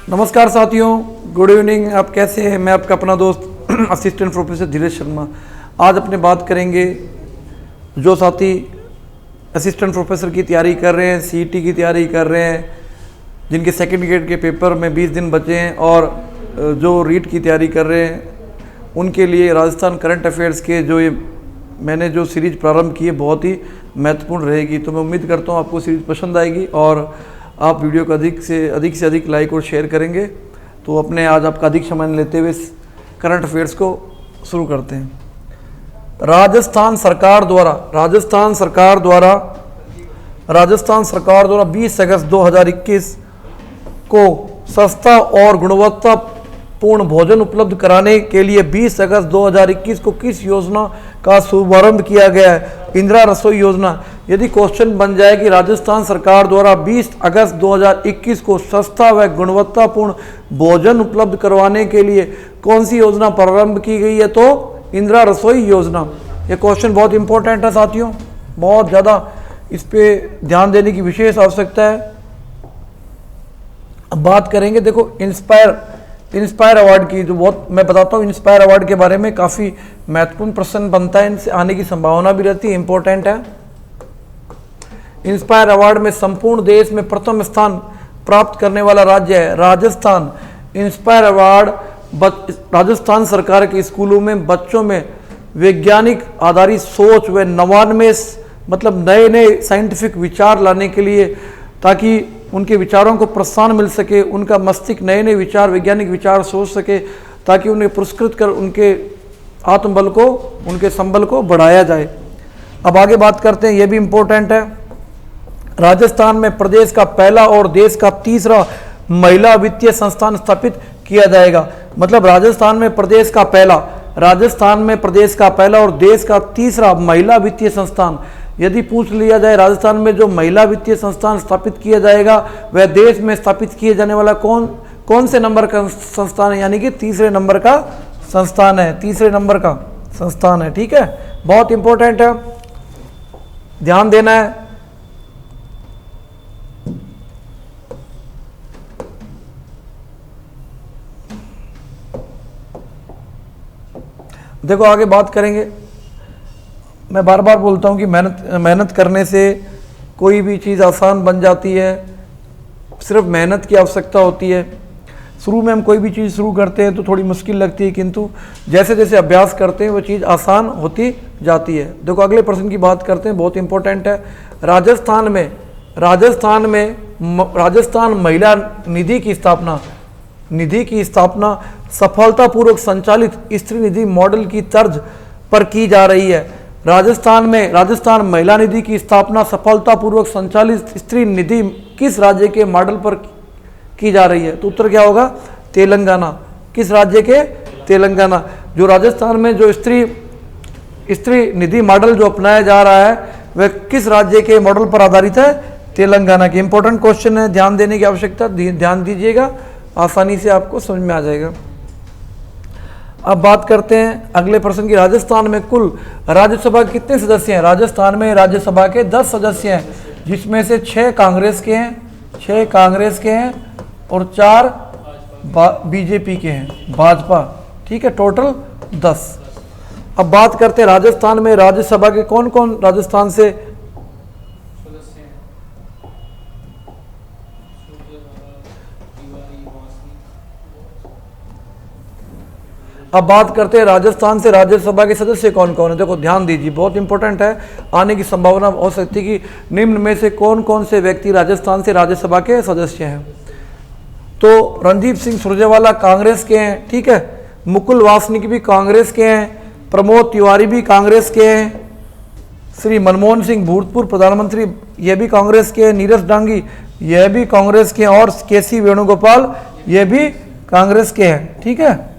नमस्कार साथियों, good evening. आप कैसे हैं? मैं आपका अपना दोस्त असिस्टेंट प्रोफेसर धीरज शर्मा। आज अपने बात करेंगे जो साथी असिस्टेंट प्रोफेसर की तैयारी कर रहे हैं, सीईटी की तैयारी कर रहे हैं, जिनके सेकंड ग्रेड के पेपर में 20 दिन बचे हैं और जो रीट की तैयारी कर रहे हैं, उनके लिए राजस्थान करंट अफेयर्स के जो ये मैंने जो सीरीज प्रारंभ की है बहुत ही महत्वपूर्ण रहेगी। तो मैं उम्मीद करता हूँ आपको सीरीज पसंद आएगी और आप वीडियो को अधिक से अधिक लाइक और शेयर करेंगे। तो अपने आज आपका अधिक समय लेते हुए करंट अफेयर्स को शुरू करते हैं। राजस्थान सरकार द्वारा 20 अगस्त 2021 को सस्ता और गुणवत्तापूर्ण भोजन उपलब्ध कराने के लिए 20 अगस्त 2021 को किस योजना का शुभारंभ किया गया है? इंदिरा रसोई योजना। यदि क्वेश्चन बन जाए कि राजस्थान सरकार द्वारा 20 अगस्त 2021 को सस्ता व गुणवत्तापूर्ण भोजन उपलब्ध करवाने के लिए कौन सी योजना प्रारंभ की गई है, तो इंदिरा रसोई योजना। ये क्वेश्चन बहुत इंपॉर्टेंट है साथियों, बहुत ज़्यादा इस पे ध्यान देने की विशेष आवश्यकता है। अब बात करेंगे, देखो इंस्पायर अवार्ड की, जो बहुत मैं बताता हूँ इंस्पायर अवार्ड के बारे में, काफ़ी महत्वपूर्ण प्रश्न बनता है, इनसे आने की संभावना भी रहती है, इंपॉर्टेंट है। इंस्पायर अवार्ड में संपूर्ण देश में प्रथम स्थान प्राप्त करने वाला राज्य है राजस्थान। इंस्पायर अवार्ड राजस्थान सरकार के स्कूलों में बच्चों में वैज्ञानिक आधारित सोच व नवान्वेष, मतलब नए नए साइंटिफिक विचार लाने के लिए, ताकि उनके विचारों को प्रोत्साहन मिल सके, उनका मस्तिष्क नए नए विचार, वैज्ञानिक विचार सोच सके, ताकि उन्हें पुरस्कृत कर उनके आत्मबल को, उनके संबल को बढ़ाया जाए। अब आगे बात करते हैं, यह भी इम्पोर्टेंट है। राजस्थान में प्रदेश का पहला और देश का तीसरा महिला वित्तीय संस्थान स्थापित किया जाएगा। मतलब राजस्थान में प्रदेश का पहला और देश का तीसरा महिला वित्तीय संस्थान। यदि पूछ लिया जाए राजस्थान में जो महिला वित्तीय संस्थान स्थापित किया जाएगा वह देश में स्थापित किए जाने वाला कौन से नंबर का संस्थान है, यानी कि तीसरे नंबर का संस्थान है। ठीक है, बहुत इंपॉर्टेंट है, ध्यान देना है। देखो आगे बात करेंगे, मैं बार बार बोलता हूँ कि मेहनत करने से कोई भी चीज़ आसान बन जाती है। सिर्फ मेहनत की आवश्यकता होती है। शुरू में हम कोई भी चीज़ शुरू करते हैं तो थोड़ी मुश्किल लगती है, किंतु जैसे जैसे अभ्यास करते हैं वो चीज़ आसान होती जाती है। देखो अगले प्रश्न की बात करते हैं, बहुत इंपॉर्टेंट है। राजस्थान महिला निधि की स्थापना सफलतापूर्वक संचालित स्त्री निधि मॉडल की तर्ज पर की जा रही है। राजस्थान महिला निधि की स्थापना सफलतापूर्वक संचालित स्त्री निधि किस राज्य के मॉडल पर की जा रही है? तो उत्तर क्या होगा? तेलंगाना। किस राज्य के? तेलंगाना। जो राजस्थान में जो स्त्री निधि मॉडल जो अपनाया जा रहा है वह किस राज्य के मॉडल पर आधारित है? तेलंगाना के। इंपॉर्टेंट क्वेश्चन है, ध्यान देने की आवश्यकता, ध्यान दीजिएगा, आसानी से आपको समझ में आ जाएगा। अब बात करते हैं अगले प्रश्न की। राजस्थान में कुल राज्यसभा के कितने सदस्य हैं? राजस्थान में राज्यसभा के 10 सदस्य हैं, जिसमें से 6 कांग्रेस के हैं और 4 बीजेपी के हैं, भाजपा। ठीक है, टोटल 10। अब बात करते हैं राजस्थान में राज्यसभा के कौन कौन राजस्थान से अब बात करते हैं राजस्थान से राज्यसभा के सदस्य कौन कौन है। देखो ध्यान दीजिए, बहुत इंपॉर्टेंट है, आने की संभावना हो सकती है कि निम्न में से कौन कौन से व्यक्ति राजस्थान से राज्यसभा के सदस्य हैं। तो रणदीप सिंह सुरजेवाला कांग्रेस के हैं, ठीक है, मुकुल वासनिक भी कांग्रेस के हैं, प्रमोद तिवारी भी कांग्रेस के हैं, श्री मनमोहन सिंह भूतपूर्व प्रधानमंत्री ये भी कांग्रेस के हैं, नीरज डांगी यह भी कांग्रेस के हैं और के.सी. वेणुगोपाल ये भी कांग्रेस के हैं। ठीक है,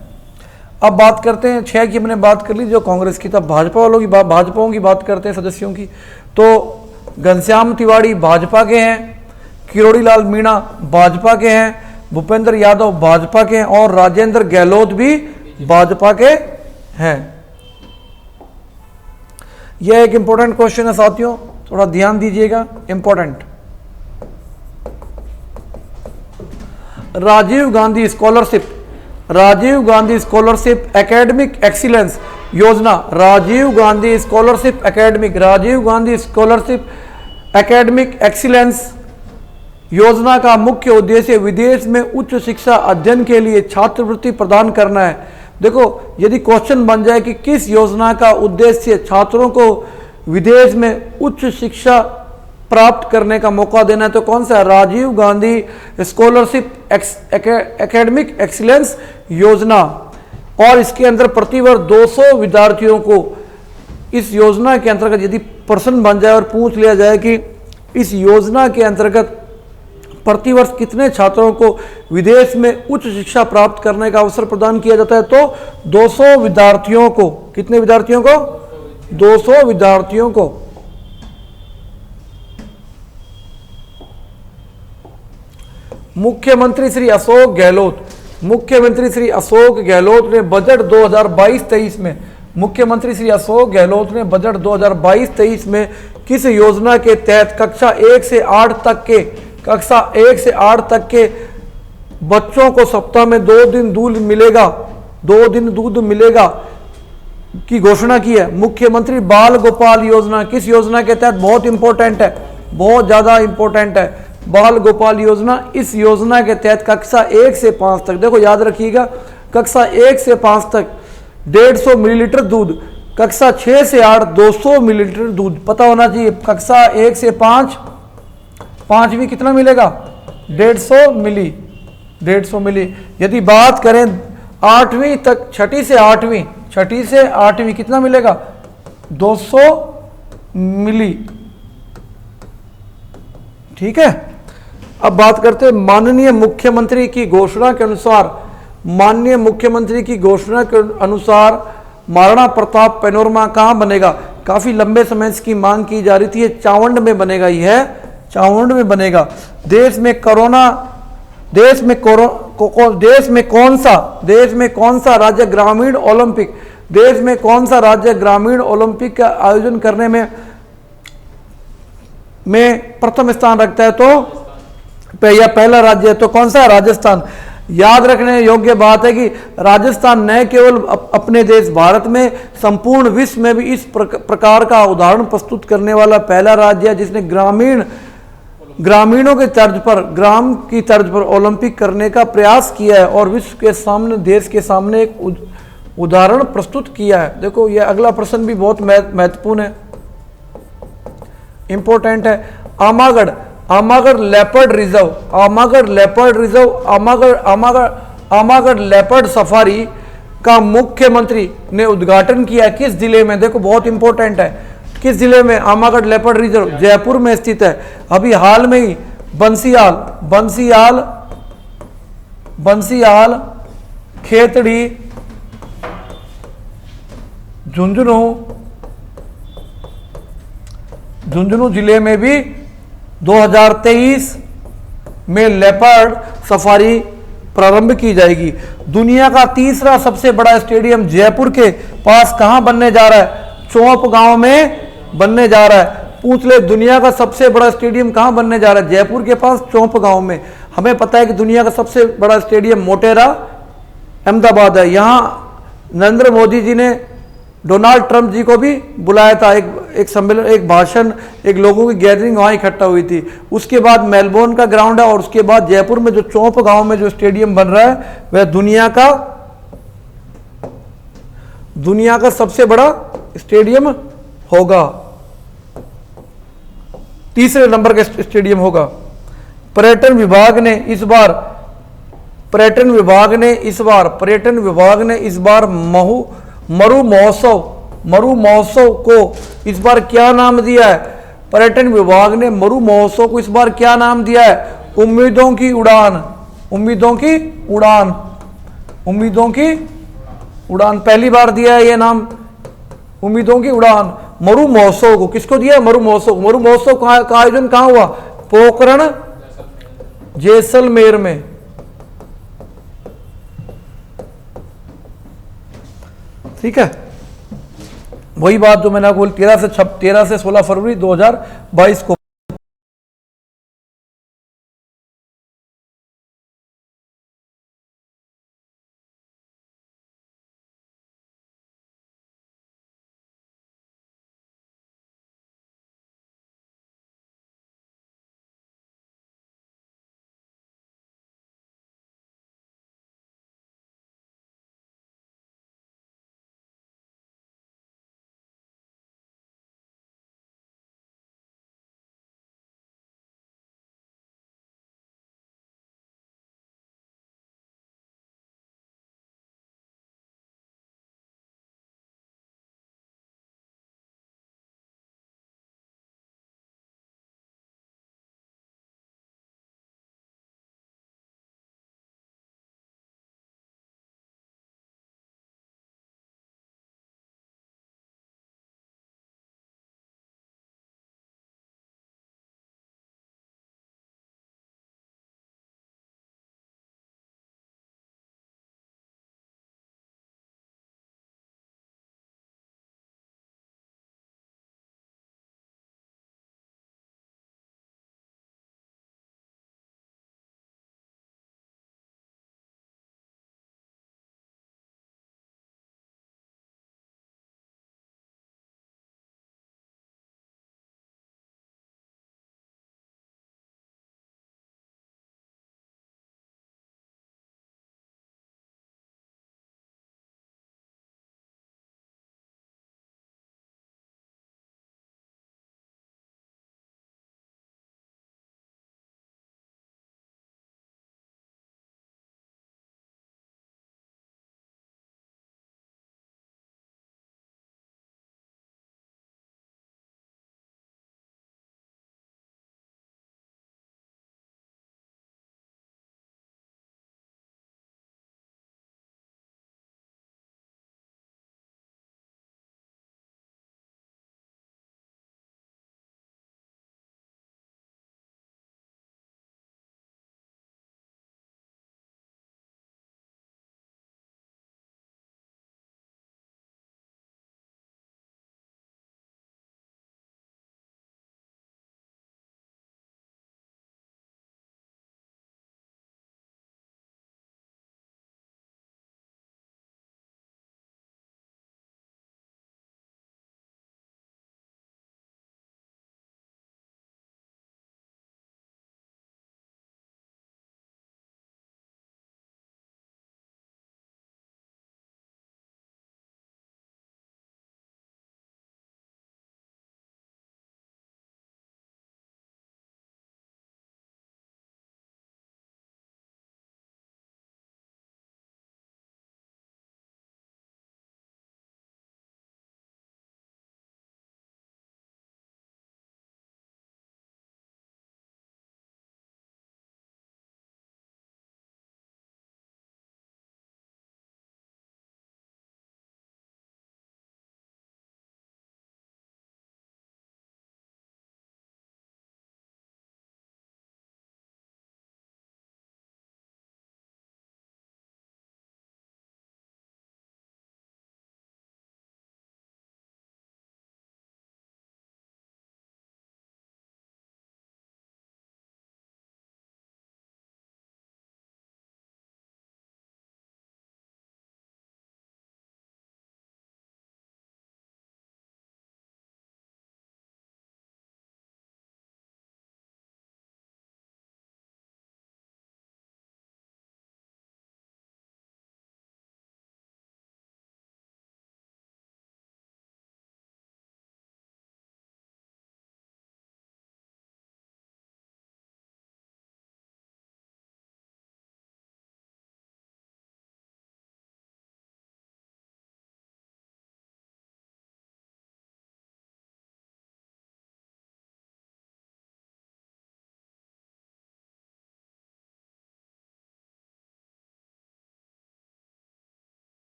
अब बात करते हैं 6 की हमने बात कर ली जो कांग्रेस की, तब भाजपाओं की बात करते हैं सदस्यों की। तो घनश्याम तिवाड़ी भाजपा के हैं, किरोड़ी लाल मीणा भाजपा के हैं, भूपेंद्र यादव भाजपा के हैं और राजेंद्र गहलोत भी भाजपा के हैं। यह एक इंपॉर्टेंट क्वेश्चन है साथियों, थोड़ा ध्यान दीजिएगा, important. Rajiv Gandhi scholarship, Rajiv Gandhi scholarship academic excellence योजना, Rajiv Gandhi scholarship academic, Rajiv Gandhi scholarship academic excellence योजना का मुख्य उद्देश्य विदेश में उच्च शिक्षा अध्ययन के लिए छात्रवृत्ति प्रदान करना है। देखो, यदि क्वेश्चन बन जाए कि किस योजना का उद्देश्य छात्रों को विदेश में उच्च शिक्षा प्राप्त करने का मौका देना है, तो कौन सा है? Rajiv Gandhi scholarship academic excellence योजना। और इसके अंदर प्रतिवर्ष 200 विद्यार्थियों को इस योजना के अंतर्गत यदि प्रश्न बन जाए और पूछ लिया जाए कि इस योजना के अंतर्गत प्रतिवर्ष कितने छात्रों को विदेश में उच्च शिक्षा प्राप्त करने का अवसर प्रदान किया जाता है, तो 200 विद्यार्थियों को। कितने विद्यार्थियों को? 200 विद्यार्थियों को। मुख्यमंत्री श्री अशोक गहलोत, मुख्यमंत्री श्री अशोक गहलोत ने बजट 2022-23 में, मुख्यमंत्री श्री अशोक गहलोत ने बजट 2022-23 में किस योजना के तहत कक्षा 1 से 8 तक के बच्चों को सप्ताह में 2 दिन दूध मिलेगा, 2 दिन दूध मिलेगा की घोषणा की है? मुख्यमंत्री बाल गोपाल योजना। किस योजना के तहत? बहुत इंपॉर्टेंट है, बहुत ज्यादा इंपॉर्टेंट है, बाल गोपाल योजना। इस योजना के तहत कक्षा 1 से 5 तक, देखो याद रखिएगा, कक्षा 1 से 5 तक 150 मिलीलीटर दूध, कक्षा 6 से 8 200 मिलीलीटर दूध, पता होना चाहिए। कक्षा 1 से 5, पांचवी कितना मिलेगा? 150 मिली, 150 मिली। यदि बात करें 8वीं तक, छठी से 8वीं कितना मिलेगा? 200 मिली। ठीक है। अब बात करते हैं माननीय मुख्यमंत्री की घोषणा के अनुसार, माननीय मुख्यमंत्री की घोषणा के अनुसार महाराणा प्रताप पैनोरमा कहां बनेगा? काफी लंबे समय से इसकी मांग की जा रही थी, ये चावंड में बनेगा, यह चावंड में बनेगा। देश में कौन सा राज्य ग्रामीण ओलंपिक, देश में कौन सा राज्य ग्रामीण ओलंपिक का आयोजन करने में प्रथम स्थान रखता है? तो या पहला राज्य है, तो कौन सा? राजस्थान। याद रखने योग्य बात है कि राजस्थान न केवल अपने देश भारत में, संपूर्ण विश्व में भी इस प्रकार का उदाहरण प्रस्तुत करने वाला पहला राज्य है जिसने ग्रामीणों के तर्ज पर, ग्राम की तर्ज पर ओलंपिक करने का प्रयास किया है और विश्व के सामने, देश के सामने एक उदाहरण प्रस्तुत किया है। देखो, यह अगला प्रश्न भी बहुत महत्वपूर्ण है, इंपॉर्टेंट है। Amagarh leopard reserve, Amagarh leopard safari का मुख्यमंत्री ने उद्घाटन किया किस जिले में? देखो बहुत इंपॉर्टेंट है, किस जिले में? आमागढ़ लेपर्ड रिजर्व जयपुर में स्थित है। अभी हाल में ही बंसियाल, खेतड़ी, झुंझुनू जिले में भी 2023 में लेपर्ड सफारी प्रारंभ की जाएगी। दुनिया का तीसरा सबसे बड़ा स्टेडियम जयपुर के पास कहां बनने जा रहा है? चौप गांव में बनने जा रहा है। पूछ ले, दुनिया का सबसे बड़ा स्टेडियम कहां बनने जा रहा है? जयपुर के पास चौप गांव में। हमें पता है कि दुनिया का सबसे बड़ा स्टेडियम मोटेरा अहमदाबाद है। यहां नरेंद्र मोदी जी ने डोनाल्ड ट्रंप जी को भी बुलाया था, एक सम्मेलन, एक भाषण, एक लोगों की गैदरिंग वहां इकट्ठा हुई थी। उसके बाद मेलबोर्न का ग्राउंड है और उसके बाद जयपुर में जो चौप गांव में जो स्टेडियम बन रहा है वह दुनिया का सबसे बड़ा स्टेडियम होगा, तीसरे नंबर का स्टेडियम होगा। पर्यटन विभाग ने इस बार मरु महोत्सव को इस बार क्या नाम दिया है? पर्यटन विभाग ने मरु महोत्सव को इस बार क्या नाम दिया है? उम्मीदों की उड़ान पहली बार दिया है ये नाम, उम्मीदों की उड़ान। मरु महोत्सव को किसको दिया? मरु महोत्सव का आयोजन कहां हुआ? पोखरण जैसलमेर में। ठीक है, वही बात जो मैंने आपको 13 से 16 फरवरी 2022 को